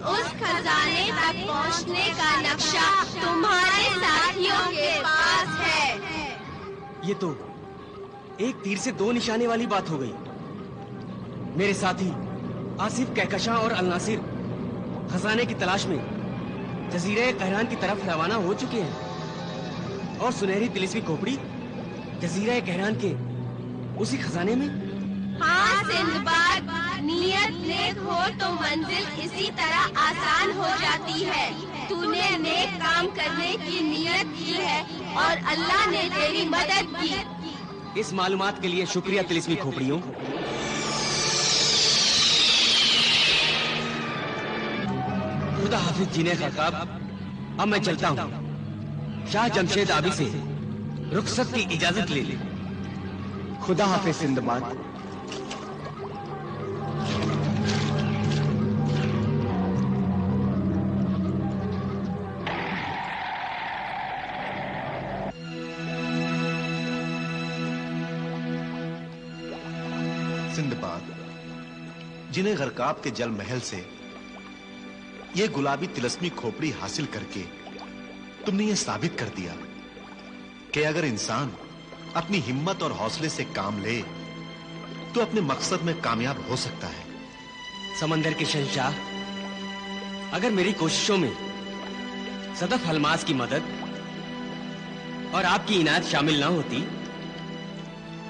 उस खजाने तक पहुंचने का नक्शा तुम्हारे साथियों के पास है। ये तो एक तीर से दो निशाने वाली बात हो गई। मेरे साथी आसिफ, कहकशां और अलनासिर खजाने की तलाश में जजीरे कहरान की तरफ रवाना हो चुके हैं और सुनहरी तिलिस्मी खोपड़ी जजीरे कहरान के उसी खजाने में। हाँ सिंदबाद, नियत नेक हो तो मंजिल इसी तरह आसान हो जाती है। तूने नेक काम करने की नियत की है और अल्लाह ने तेरी मदद की। इस मालूमात के लिए शुक्रिया तिलिस्मी खोपड़ियों। खुदा हाफिज जीने खरकाब। अब मैं चलता हूँ। शाह जमशेद आबी से रुखसत की इजाजत ले ले। खुदा हाफिज सिंदबाद। सिंदबाद, जिन्हें गरकाब के जल महल से ये गुलाबी तिलस्मी खोपड़ी हासिल करके तुमने ये साबित कर दिया कि अगर इंसान अपनी हिम्मत और हौसले से काम ले तो अपने मकसद में कामयाब हो सकता है। समंदर के शहंशाह, अगर मेरी कोशिशों में सदफ अलमास की मदद और आपकी इनायत शामिल ना होती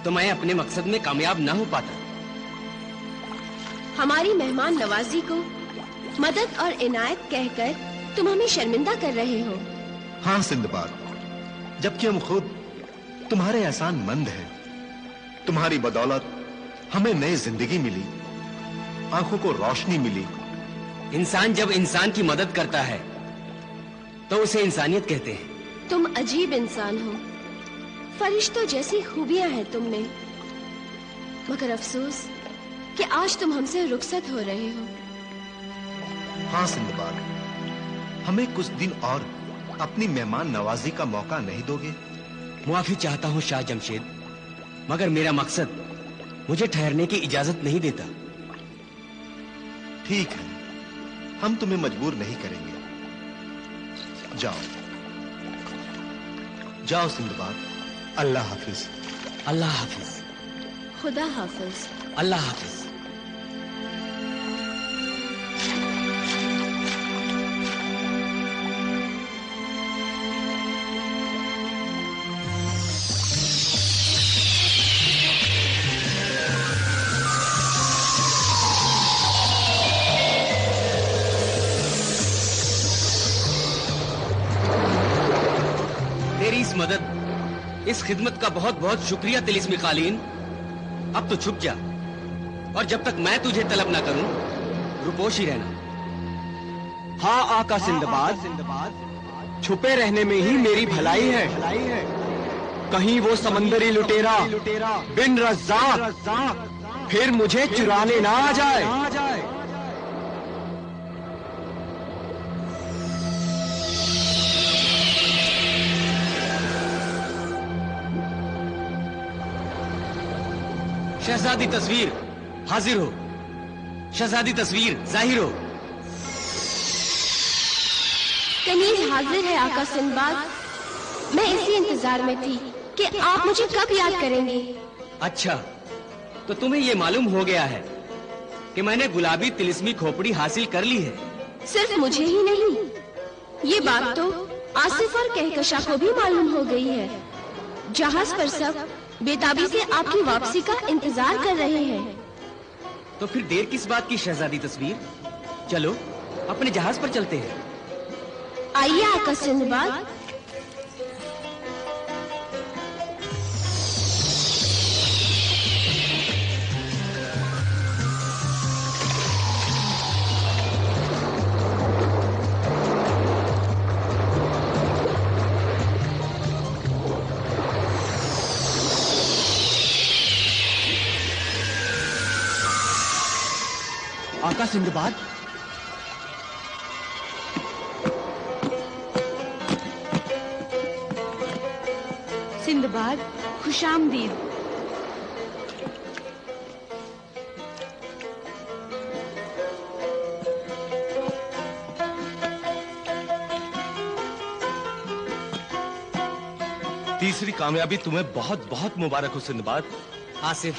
तो मैं अपने मकसद में कामयाब ना हो पाता। हमारी मेहमान नवाजी को मदद और इनायत कहकर तुम हमें शर्मिंदा कर रहे हो। हाँ सिंदबाद, जबकि हम खुद तुम्हारे एहसान मंद हैं। तुम्हारी बदौलत हमें नई जिंदगी मिली, आंखों को रोशनी मिली। इंसान जब इंसान की मदद करता है तो उसे इंसानियत कहते हैं। तुम अजीब इंसान हो, फरिश्तों जैसी खूबियां हैं तुम में, मगर अफसोस कि आज तुम हमसे रुखसत हो रहे हो। हाँ सिंदबाद, हमें कुछ दिन और अपनी मेहमान नवाजी का मौका नहीं दोगे? मुआफी चाहता हूँ शाह जमशेद, मगर मेरा मकसद मुझे ठहरने की इजाजत नहीं देता। ठीक है, हम तुम्हें मजबूर नहीं करेंगे। जाओ जाओ सिंदबाद। अल्लाह हाफिज। अल्लाह हाफिज। खुदा हाफिज। अल्लाह हाफिज। तेरी इस मदद, इस खिदमत का बहुत बहुत शुक्रिया तिलिस्मी कालीन। अब तो छुप जा और जब तक मैं तुझे तलब ना करूं रुपोश ही रहना। हाँ आका सिंदबाद, छुपे रहने में ही मेरी भलाई है। कहीं वो समंदरी लुटेरा बिन रज़्ज़ाक फिर मुझे चुराने ना आ जाए। शहजादी तस्वीर हाजिर हो। शहजादी तस्वीर जाहिर हो। कनीज हाजिर है आका सिंदबाद। मैं इसी इंतजार में थी कि आप मुझे कब याद करेंगे। अच्छा, तो तुम्हें ये मालूम हो गया है कि मैंने गुलाबी तिलिस्मी खोपड़ी हासिल कर ली है। सिर्फ मुझे ही नहीं, ये बात तो आसिफ और कहकशां को भी मालूम हो गई है। जहाज पर सब बेताबी से आपकी वापसी का इंतजार कर रहे हैं। तो फिर देर किस बात की शहजादी तस्वीर, चलो अपने जहाज पर चलते हैं। आइए आका सिंदबाद। आका सिंदबाद, सिंदबाद खुशामदीद। तीसरी कामयाबी तुम्हें बहुत बहुत मुबारक हो सिंदबाद। आसिफ,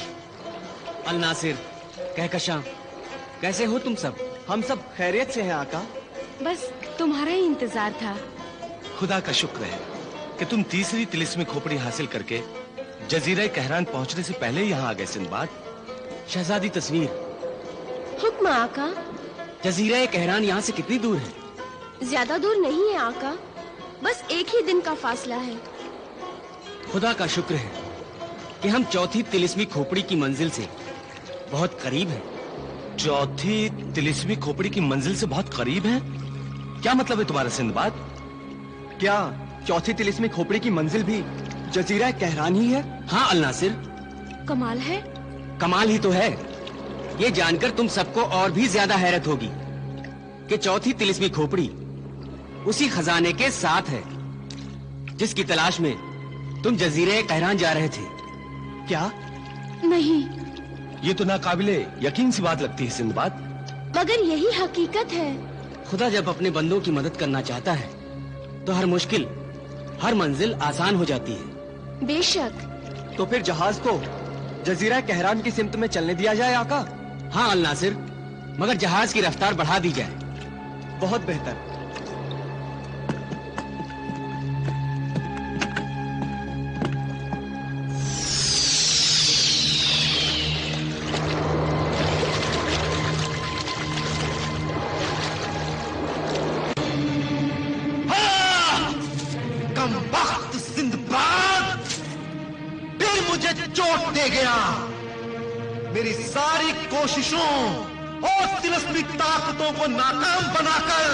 अल नासिर, कहकशां, कैसे हो तुम सब? हम सब खैरियत से हैं आका। बस तुम्हारा ही इंतजार था। खुदा का शुक्र है कि तुम तीसरी तिलिस्मी खोपड़ी हासिल करके जजीरा कहरान पहुंचने से पहले ही यहाँ आ गए सिंदबाद। शहजादी तस्वीर, हुक्म आका। जजीरा कहरान यहाँ से कितनी दूर है? ज्यादा दूर नहीं है आका, बस एक ही दिन का फासला है। खुदा का शुक्र है कि हम चौथी तिलिस्मी खोपड़ी की मंजिल से बहुत करीब हैं। चौथी तिलिस्मी खोपड़ी की मंजिल से बहुत करीब है? क्या मतलब है तुम्हारा सिंदबाद? क्या चौथी तिलिस्मी खोपड़ी की मंजिल भी जजीरा कहरान ही है? हाँ अल नासिर, कमाल है। कमाल ही तो है। ये जानकर तुम सबको और भी ज्यादा हैरत होगी कि चौथी तिलिस्मी खोपड़ी उसी खजाने के साथ है जिसकी तलाश में तुम जजीरे कहरान जा रहे थे। क्या? नहीं, ये तो नाकाबिले यकीन सी बात लगती है सिंदबाद। मगर यही हकीकत है। खुदा जब अपने बंदों की मदद करना चाहता है तो हर मुश्किल, हर मंजिल आसान हो जाती है। बेशक। तो फिर जहाज को जजीरा कहरान की सिमत में चलने दिया जाए आका। हाँ अल नासिर, मगर जहाज की रफ्तार बढ़ा दी जाए। बहुत बेहतर। चोट दे गया। मेरी सारी कोशिशों और तिलिस्मी ताकतों को नाकाम बनाकर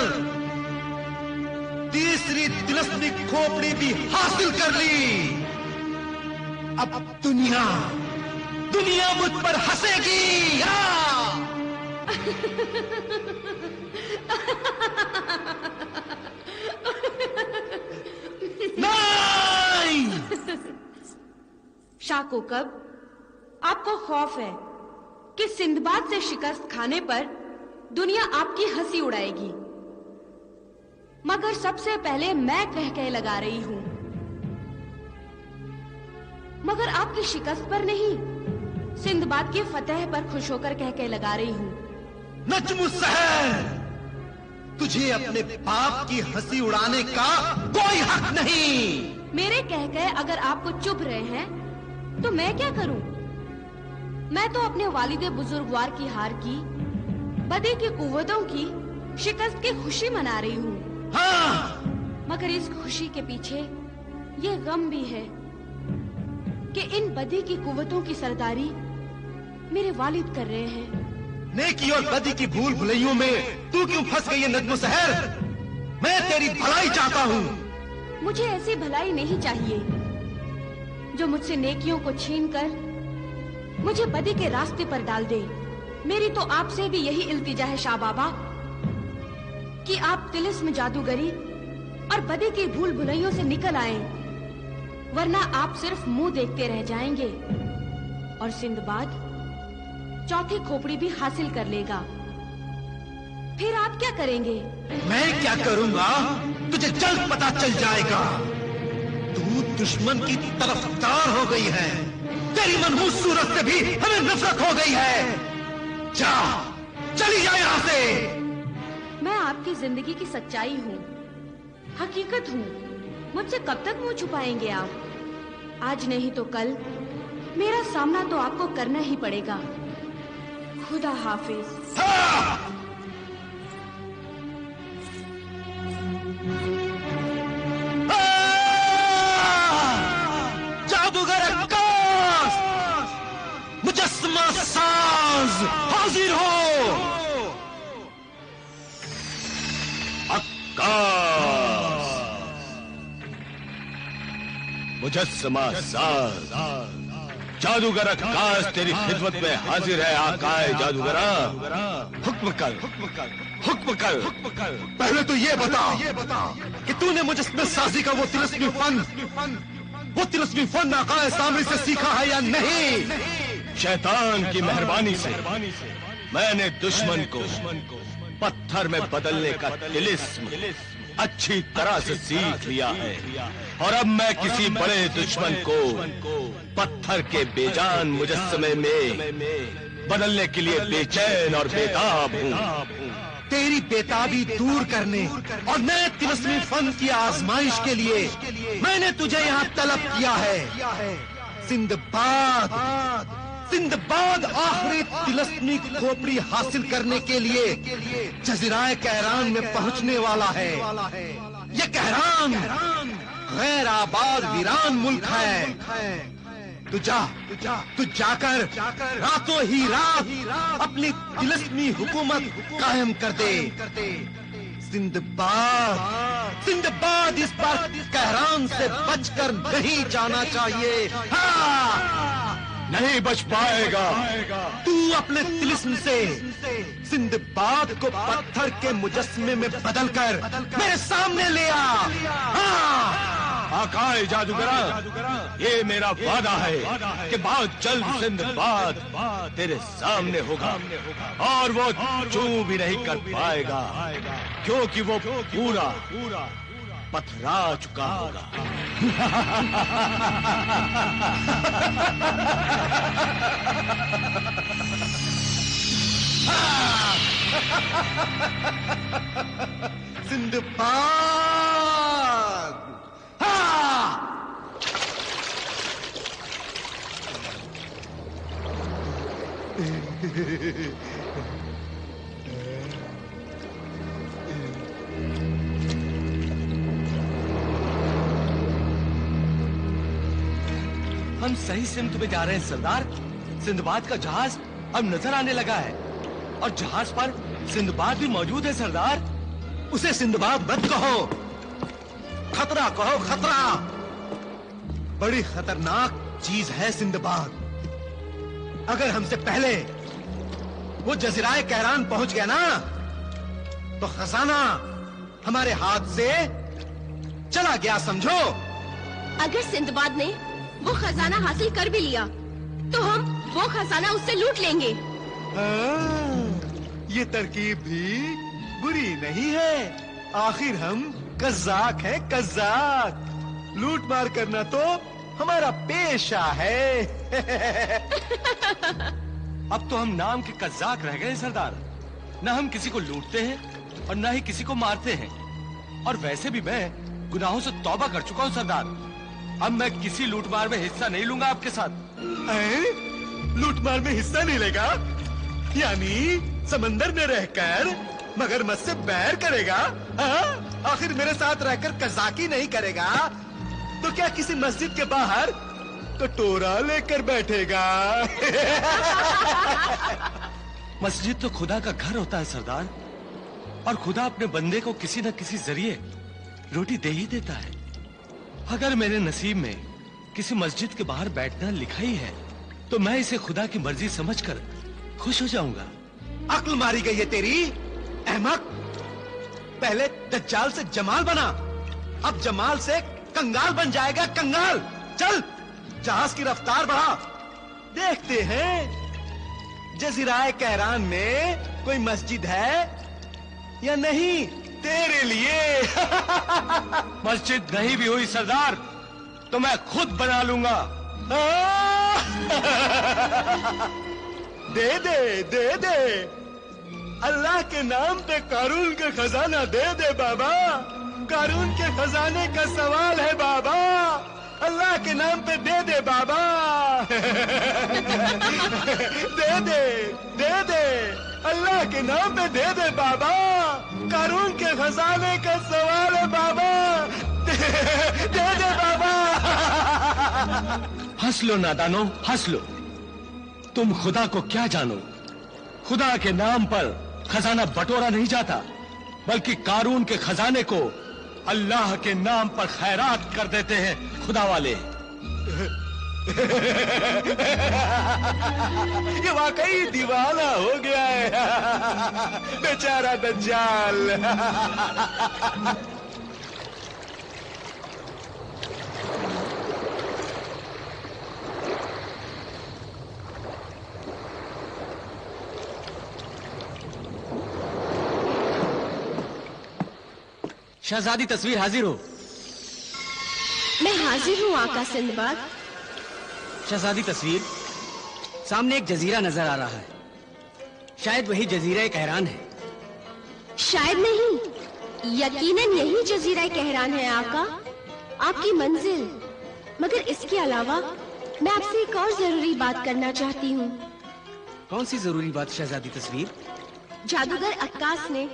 तीसरी तिलिस्मी खोपड़ी भी हासिल कर ली। अब दुनिया मुझ पर हंसेगी। नहीं! शाकोकब, आपको खौफ है कि सिंदबाद से शिकस्त खाने पर दुनिया आपकी हंसी उड़ाएगी, मगर सबसे पहले मैं कह लगा रही हूं। मगर आपकी शिकस्त पर नहीं, सिंदबाद की फतेह पर खुश होकर कह लगा रही हूं। नजमुस्सहर, तुझे अपने बाप की हंसी उड़ाने का कोई हक नहीं। मेरे कह अगर आपको चुभ रहे हैं तो मैं क्या करूं? मैं तो अपने वालिदे बुजुर्गवार की हार की, बदी की कुव्वतों की शिकस्त की खुशी मना रही हूं। हाँ! मगर इस खुशी के पीछे ये गम भी है कि इन बदी की कुव्वतों की सरदारी मेरे वालिद कर रहे हैं। नेकी और बदी की भूल भुलैयों में तू क्यों फंस गई है नजमुस्सहर? मैं तेरी भलाई चाहता हूँ। मुझे ऐसी भलाई नहीं चाहिए जो मुझसे नेकियों को छीनकर मुझे बदी के रास्ते पर डाल दे। मेरी तो आपसे भी यही इल्तिजा है शाह बाबा कि आप तिलिस्म जादूगरी और बदी की भूल भुलैयों से निकल आएं, वरना आप सिर्फ मुंह देखते रह जाएंगे और सिंदबाद चौथी खोपड़ी भी हासिल कर लेगा। फिर आप क्या करेंगे? मैं क्या करूंगा तुझे जल्द पता चल जाएगा। तू दुश्मन की तरफदार हो गई है। तेरी मनहूस सूरत से भी हमें नफरत हो गई है। जा, चली जा यहाँ से। मैं आपकी जिंदगी की सच्चाई हूँ, हकीकत हूँ। मुझसे कब तक मुंह छुपाएंगे आप? आज नहीं तो कल मेरा सामना तो आपको करना ही पड़ेगा। खुदा हाफिज। हाँ! जादूगर अक्कास, मुजस्समा साज, हाजिर हो। अक्कास, मुजस्समा साज, जादूगर अक्कास तेरी खिदमत में हाजिर है। आकाए जादूगरा, हुक्म कर, हुक्म कर। पहले तो ये बता कि तूने मुजस्समा साजी का वो तिलिस्मी फन आकाए सामरी से सीखा है या नहीं? शैतान की मेहरबानी से मैंने दुश्मन को पत्थर में बदलने का तिलिस्म अच्छी तरह से सीख लिया है और अब मैं किसी बड़े दुश्मन को पत्थर के बेजान मुजस्समे में बदलने के लिए बेचैन और बेताब हूँ। तेरी बेताबी दूर करने और नए तिलस्मी फन की आजमाइश के लिए मैंने तुझे यहाँ तलब किया है। सिंदबाद, सिंदबाद आखिरी तिलस्मी खोपड़ी हासिल करने के लिए जजीराए कहरान में पहुंचने वाला है। ये कहरान गैर आबाद वीरान मुल्क है। तू जाकर रातों ही रात अपनी तिलस्मी हुकूमत कायम कर दे। सिंदबाद, सिंदबाद इस बार कहरान से बचकर नहीं जाना चाहिए। हाँ, नहीं बच पाएगा। तू अपने तिलिस्म से सिंदबाद को पत्थर के मुजस्मे में बदलकर मेरे सामने ले आ। हाँ, आकाए जादूगरा, ये मेरा वादा है कि बहुत जल्द सिंदबाद तेरे सामने होगा और वो चूं भी नहीं कर पाएगा क्योंकि वो पूरा पथरा चुका होगा। सिंदबाद, हाँ! हम सही सिमत में जा रहे हैं सरदार। सिंदबाद का जहाज अब नजर आने लगा है और जहाज पर सिंदबाद भी मौजूद है सरदार। उसे सिंदबाद मत कहो, खतरा कहो, खतरा। बड़ी खतरनाक चीज है सिंदबाद। अगर हमसे पहले वो जजीराए कहरान पहुंच गया ना तो खजाना हमारे हाथ से चला गया, समझो। अगर सिंदबाद ने वो खजाना हासिल कर भी लिया तो हम वो खजाना उससे लूट लेंगे। ये तरकीब भी बुरी नहीं है। आखिर हम कज़ाक हैं, कज़ाक। लूट मार करना तो हमारा पेशा है। अब तो हम नाम के कज़ाक रह गए सरदार। न हम किसी को लूटते हैं और न ही किसी को मारते हैं। और वैसे भी मैं गुनाहों से तौबा कर चुका हूँ सरदार। अब मैं किसी लूटमार में हिस्सा नहीं लूंगा आपके साथ। लूटमार में हिस्सा नहीं लेगा? यानी समंदर में रहकर मगरमच्छ से बैर करेगा? आखिर मेरे साथ रहकर कज़ाकी नहीं करेगा तो क्या किसी मस्जिद के बाहर कटोरा लेकर बैठेगा? मस्जिद तो खुदा का घर होता है सरदार, और खुदा अपने बंदे को किसी न किसी जरिए रोटी दे ही देता है। अगर मेरे नसीब में किसी मस्जिद के बाहर बैठना लिखा ही है तो मैं इसे खुदा की मर्जी समझकर खुश हो जाऊंगा। अक्ल मारी गई है तेरी, अहमक। पहले दज्जाल से जमाल बना, अब जमाल से कंगाल बन जाएगा, कंगाल। चल जहाज की रफ्तार बढ़ा, देखते हैं जजीराए कहरान में कोई मस्जिद है या नहीं तेरे लिए। मस्जिद नहीं भी हुई सरदार तो मैं खुद बना लूंगा। दे दे, दे दे, अल्लाह के नाम पे कारून का खजाना दे दे बाबा। कारून के खजाने का सवाल है बाबा, अल्लाह के नाम पे दे दे बाबा। दे दे, दे दे, अल्लाह के नाम पे दे दे बाबा। कारून के खजाने का सवाल है बाबा, दे दे बाबा। हंस लो नादानो, हंस लो। तुम खुदा को क्या जानो? खुदा के नाम पर खजाना बटोरा नहीं जाता, बल्कि कारून के खजाने को अल्लाह के नाम पर खैरात कर देते हैं खुदा वाले। ये वाकई दीवाना हो गया है बेचारा दज्जाल। शहजादी तस्वीर हाजिर हो। मैं हाजिर हूँ आका सिंदबाद। शहजादी तस्वीर, सामने एक जजीरा नजर आ रहा है। शायद वही जजीरा कहरान है। शायद नहीं, यकीनन यही जजीरा कहरान है आका, आपकी मंजिल। मगर इसके अलावा मैं आपसे एक और जरूरी बात करना चाहती हूँ। कौन सी जरूरी बात शहजादी तस्वीर? जादूगर अक्कास ने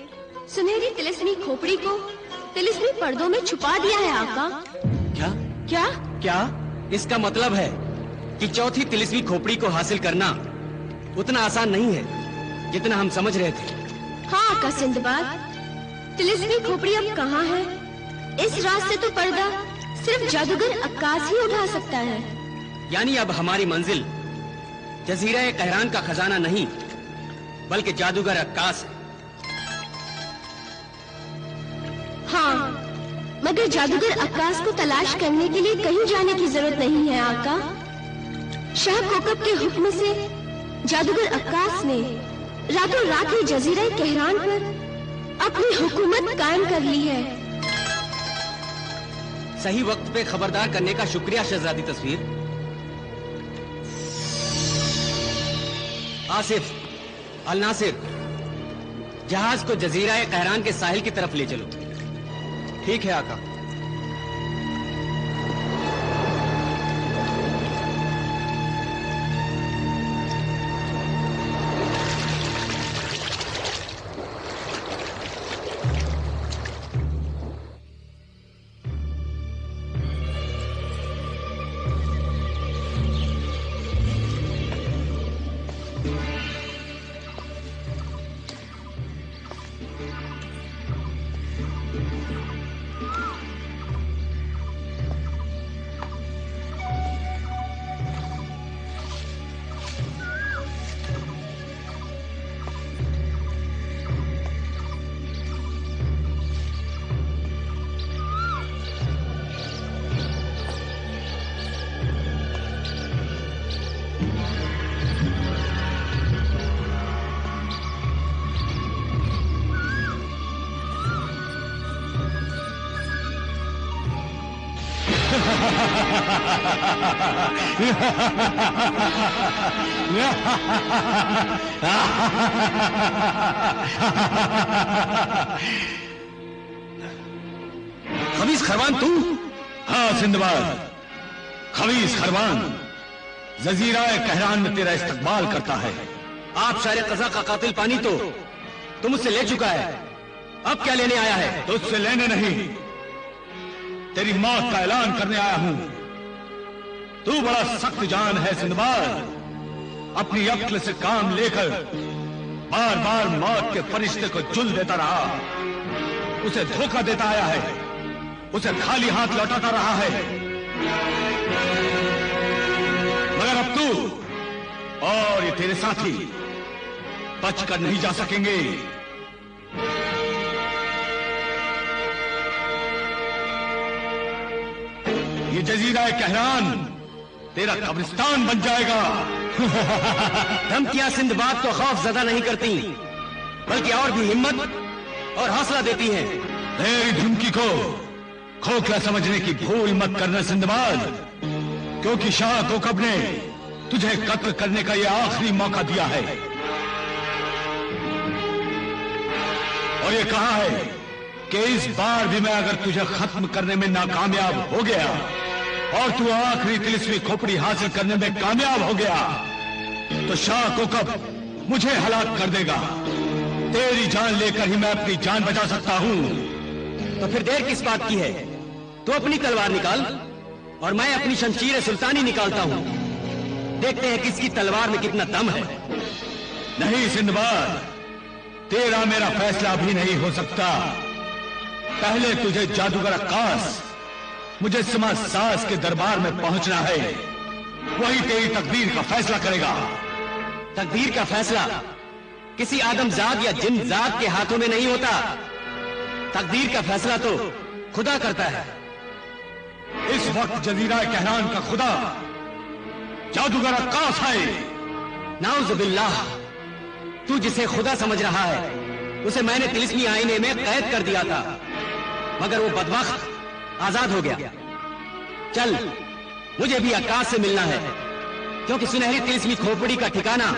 सुनहरी तिलिस्मी खोपड़ी को तिलिस्मी पर्दों में छुपा दिया है आका। क्या क्या क्या? इसका मतलब है कि चौथी तिलिस्मी खोपड़ी को हासिल करना उतना आसान नहीं है जितना हम समझ रहे थे। हाँ आका सिंदबाद, तिलिस्मी खोपड़ी अब कहाँ है? इस रात से तो पर्दा सिर्फ जादूगर अक्कास ही उठा सकता है। यानी अब हमारी मंजिल जजीरा कहरान का खजाना नहीं बल्कि जादूगर अक्कास है। हाँ, मगर जादूगर अक्कास को तलाश करने के लिए कहीं जाने की जरूरत नहीं है आका। शाह कोकब के हुक्म से जादूगर अक्कास ने रातों रात ही जजीरा कहरान पर अपनी हुकूमत कायम कर ली है। सही वक्त पे खबरदार करने का शुक्रिया शहजादी तस्वीर। आसिफ, अल नासिर, जहाज को जजीरा कहरान के साहिल की तरफ ले चलो। ठीक है आका। खबीस खरवान तू? हाँ सिंदबाद, खबीस खरवान जजीरा कहरान में तेरा इस्तकबाल करता है। आप शायर कज़ा का कातिल पानी तो तुम मुझसे ले चुका है, अब क्या लेने आया है? तुझसे लेने नहीं, तेरी मौत का ऐलान करने आया हूं। तू बड़ा सख्त जान है सिंदबाद, अपनी अक्ल से काम लेकर बार बार मौत के फरिश्ते को जुल देता रहा, उसे धोखा देता आया है, उसे खाली हाथ लौटाता रहा है। मगर अब तू और ये तेरे साथी बचकर नहीं जा सकेंगे। ये जजीरा कहरान तेरा कब्रिस्तान बन जाएगा। धमकियां सिंदबाद तो खौफ ज़दा नहीं करती बल्कि और भी हिम्मत और हौसला देती हैं। तेरी धमकी को खोखला समझने की भूल मत करना सिंदबाद, क्योंकि शाह कोकब ने तुझे कत्ल करने का यह आखिरी मौका दिया है। और ये कहा है कि इस बार भी मैं अगर तुझे खत्म करने में नाकामयाब हो गया और तू आखिरी तिलिस्मी खोपड़ी हासिल करने में कामयाब हो गया तो शाह कोकब मुझे हलाक कर देगा। तेरी जान लेकर ही मैं अपनी जान बचा सकता हूं। तो फिर देर किस बात की है? तू अपनी तलवार निकाल और मैं अपनी शमशीर सुल्तानी निकालता हूं। देखते हैं किसकी तलवार में कितना दम है। नहीं सिंदबाद, तेरा मेरा फैसला भी नहीं हो सकता। पहले तुझे जादूगर अक्कास मुझे समाज सास के दरबार में पहुंचना है, वही तेरी तकदीर का फैसला करेगा। तकदीर का फैसला किसी आदमजात या जिन्नजात के हाथों में नहीं होता। तकदीर का फैसला तो खुदा करता है। इस वक्त जजीरा कहरान का खुदा जादूगर अक्कास है। नाउज़ुबिल्लाह, तू जिसे खुदा समझ रहा है उसे मैंने तिलिस्मी आईने में कैद कर दिया था। मगर वो बदबख्त आजाद हो गया। चल, मुझे भी अक्कास से मिलना है, क्योंकि सुनहरी तिलिस्मी खोपड़ी का ठिकाना